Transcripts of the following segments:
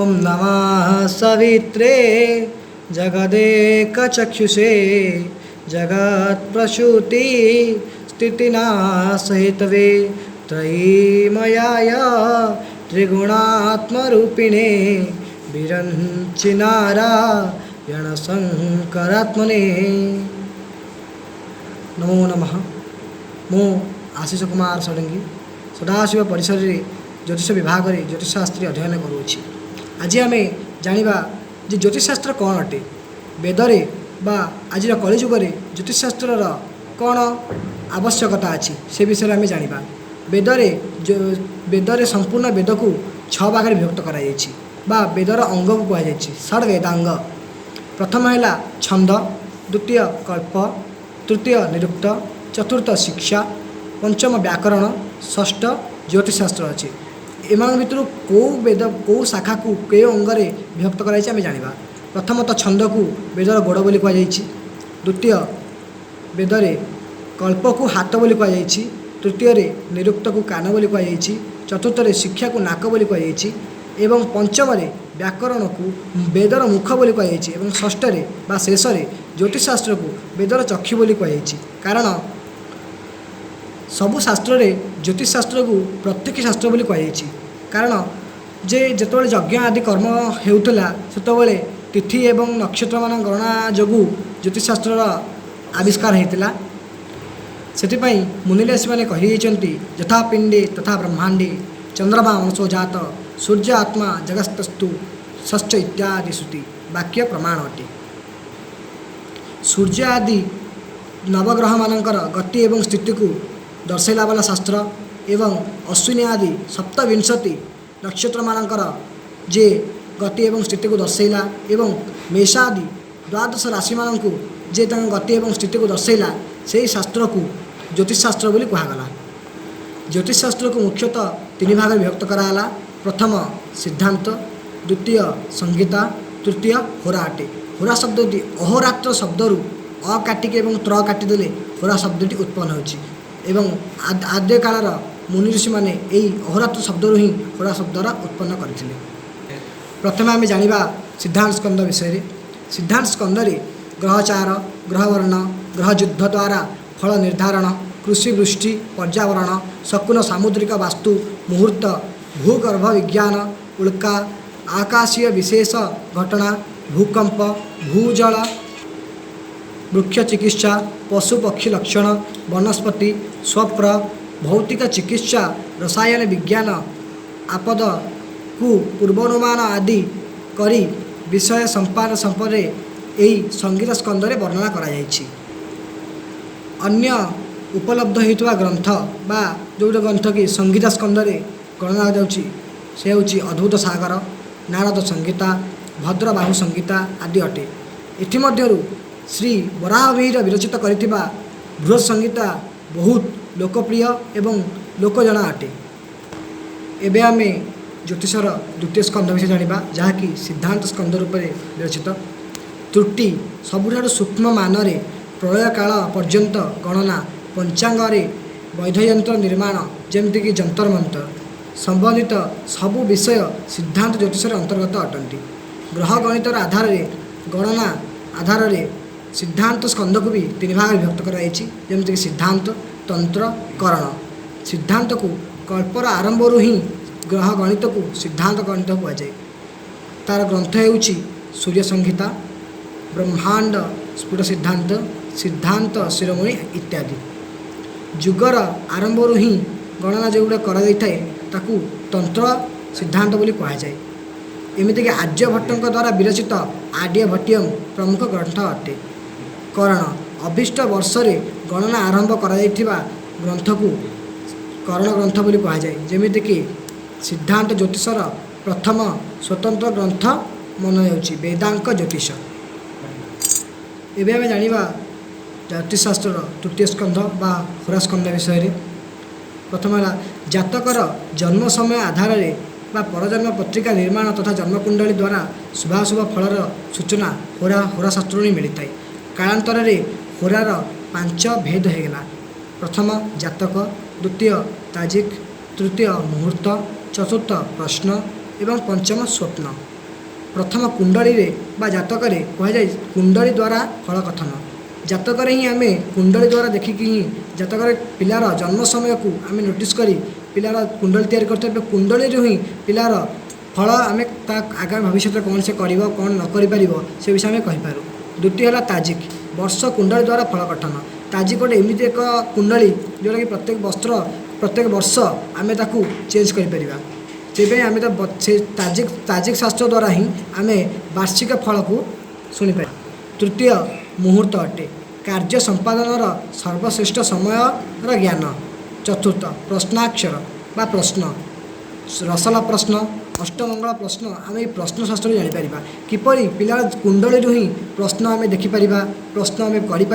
ॐ नमः सवित्रे जगदेकचक्षुषे जगत्प्रसूति स्थितिनाशहेतवे त्रयीमयाय त्रिगुणात्मरूपिणे विरञ्चिनारायणशङ्करात्मने नमो नमः। मु आशीष कुमार षडंगी सदाशिव परिसर में ज्योतिष विभाग में ज्योतिषशास्त्री अध्ययन करुँची। आज आम जाना जे ज्योतिषशास्त्र कौन अटे, वेदरे बा आज कलिजुगे ज्योतिषशास्त्र कौन आवश्यकता अच्छी से विषय में जाना। वेदरे संपूर्ण वेद को 6 भाग में विभक्त कर वेदर अंग को कहुई षड वेदांग। प्रथम है छंद, द्वितीय कल्प, तृतीय निरुक्त, चतुर्थ शिक्षा, पंचम व्याकरण, षष्ठ ज्योतिषशास्त्र अच्छी। एम भर कौ वेद कौ शाखा को कौ अंगरे विभक्त कर जाना। प्रथमतः छंद को वेदर गोड़ बोली कहुई, द्वितीय वेदरे कल्प को हाथ बोली कहुई, तृतीय निरुक्त को कान बोली कहुई, चतुर्थ शिक्षा को नाक बोली कहुई एवं पंचम व्याकरण को वेदर मुख बोली कहुई एवं षष्ठ बा शेष ज्योतिषशास्त्र को वेदर चक्षु बोली कहुई। कारण सबु शास्त्र रे ज्योतिषशास्त्र को प्रत्यक्ष शास्त्र बोली कहुई। कारण जे जितेबाला यज्ञ आदि कर्म होता से तिथि एवं नक्षत्र मान गणना जोगु ज्योतिषशास्त्र आविष्कार होता। से मुनिऋषि मैंने कही यथा पिंडे तथा ब्रह्मांडे चंद्रमा अंशो जात सूर्य आत्मा जगस्तस्तु षष्ठ इत्यादि श्रुति वाक्य प्रमाण अटे। सूर्य आदि नवग्रह मानकर गति एवं स्थिति को दर्शाइला वाला शास्त्र एवं अश्विनी आदि 27 नक्षत्र मानकर जे गति एवं स्थिति को दर्शाइला एवं मेष आदि 12 राशि मान को जे गति एवं स्थिति को दर्शाइला से शास्त्र को ज्योतिषशास्त्र बोली कहगला। ज्योतिषशास्त्र को मुख्यतः 3 भाग में विभक्त कराला। प्रथम सिद्धांत, द्वितीय संहिता, तृतीय होरा अटे। होरा शब्दटी अहोरात्र शब्दरू अ काटिक एवं त्र काटिदेले होरा शब्दटी उत्पन्न होची एवं आद्य कालर मुनि ऋषि मैंने यही अहोरात्र शब्दरू ही होरा शब्दर उत्पन्न करथिले। प्रथम आम जाना सिद्धांत स्कंद विषय। सिद्धांत स्कंद ग्रहचार, ग्रहवर्ण, ग्रहयुद्ध द्वारा फल निर्धारण, कृषि वृष्टि पर्यावरण, शकुन सामुद्रिक वास्तु, मुहूर्त, भूगर्भ विज्ञान, उल्का, आकाशीय विशेष घटना, भूकंप, भूजल, वृक्ष चिकित्सा, पशु पक्षी लक्षण, वनस्पति, स्वप्र, भौतिक चिकित्सा, रसायन विज्ञान, आपद को पूर्वानुमान आदि करी विषय संपाद संपर्क यही संगीत स्कंद वर्णना कराଯାଇଛି। अन्य उपलब्ध होता ग्रंथ बा जो ग्रंथ कि संगीता स्कंद गणना जाऊँगी से हूँ अद्भुत सागर, नारद संगीता, भद्रबाहु संगीता आदि अटे। एथिमध्यरु श्री वराहमिहिर विरचित करिथिबा बृहत संगीता बहुत लोकप्रिय एवं लोकजना अटे। एबे आमे ज्योतिषर द्वितीय स्कंद विषय जानिबा, जहाँकि सिद्धांत स्कंद रूप में विरचित। त्रुटि सबुठारु सूक्ष्म मानरे प्रलय काल पर्यंत गणना, पंचांगरे वैधयंत्र निर्माण जेमतिक जंतर मंतर संबंधित सबु विषय सिद्धांत ज्योतिषर अंतर्गत अटंती। ग्रह गणितर आधार गणना आधार सिद्धांत स्कंद को भी 3 भाग में विभक्त कराई, जमीक सिद्धांत, तंत्र, करण। सिद्धांत को कल्पर आरंभ ही ग्रह गणित को सिद्धांत गणित कहुए। तार ग्रंथ होउछि सूर्य संहिता, ब्रह्मांड स्फुट सिद्धांत, सिद्धांत शिरोमणि इत्यादि। जुगर आरंभ ही गणना जो गुड़ा कर ताकू तंत्र सिद्धांत बोली कहुए। एमतीक आर्यभट्टों द्वारा विरचित आर्यभट्टियम प्रमुख ग्रंथ अटे। करण अभीष्ट वर्ष गणना आरंभ करा ग्रंथ को करण ग्रंथ बोली कहुए। जमीक सिद्धांत ज्योतिषर प्रथम स्वतंत्र ग्रंथ मन जाऊँगी वेदांक ज्योतिष। एवं आम जाना ज्योतिषशास्त्र तृतीय स्कंध बा होरा स्कंद विषय। प्रथम है जातकर जन्म समय आधार बा परजन्म पत्रिका निर्माण तथा जन्मकुंडली द्वारा शुभाशुभ फलर सूचना होरा शास्त्र मिलता है। कालांतर होरार 5 भेद होगा। प्रथम जातक, द्वितीय ताजिक, तृतीय मुहूर्त, चतुर्थ प्रश्न एवं पंचम स्वप्न प्रथम कुंडली बा जातक कहुए कुंडली द्वारा फल कथन जातक ही आम कुंडली द्वारा देखिकी ही जातक पिलार जन्म समय को आम नोटिस करी पिलार कुंडली तैयारी करते कुंडली ही पिलार फल आम आगामी भविष्य में कौन से कौन न कर से विषय में कहीपर। द्वितीय है ताजिक वर्ष कुंडली द्वारा फल कथन ताजिक गोटे एमती एक कुंडली जोटा कि प्रत्येक वर्ष आम चेंज कर से आम तो ताजिक शास्त्र द्वारा ही आम वार्षिक फल को शुणिपर। तृतीय मुहूर्त अटे कार्य संपादन सर्वश्रेष्ठ समय ज्ञान। चतुर्थ प्रश्नाक्षर बा प्रश्न रसला प्रश्न अष्टमंगल प्रश्न आम ये प्रश्न शास्त्र जापर किपर पिला कुंडली ही प्रश्न आम देखिपर प्रश्न आम कर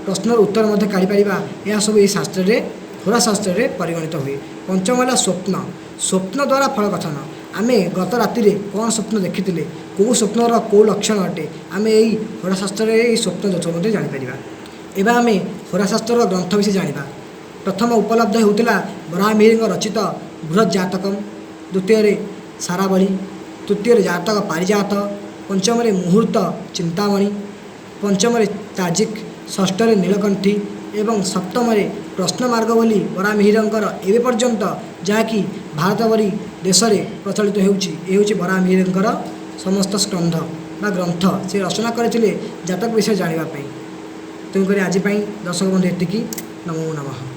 प्रश्नर उत्तर काढ़ीपर यह सब ये शास्त्र में होरा शास्त्र में परिगणित हुए। पंचम है स्वप्न स्वप्न द्वारा फल कथन आम गत राति कौन स्वप्न देखी कौ स्वप्नर कौ लक्षण अटे आम यही होरा शास्त्र में स्वप्न दोष जापर। एवं आम होरा शास्त्र ग्रंथ विषय जाना प्रथम उपलब्ध होता बराहमिहिर रचित बृहत जातकम द्वितीय सारावली तृतीय जातक पारिजात पंचम मुहूर्त चिंतामणि पंचम ताजिक षष्ठ नीलकंठी एवं सप्तम प्रश्नमार्ग बोली बराहमिहिर एवं पर्यंत जहाँकि भारत भरी देश में प्रचलित होची बराहमिहिर समस्त स्कंध बा ग्रंथ से रचना करते जातक विषय जानापी। तेणुक आज दर्शक बंधु एतिकी नमो नमः।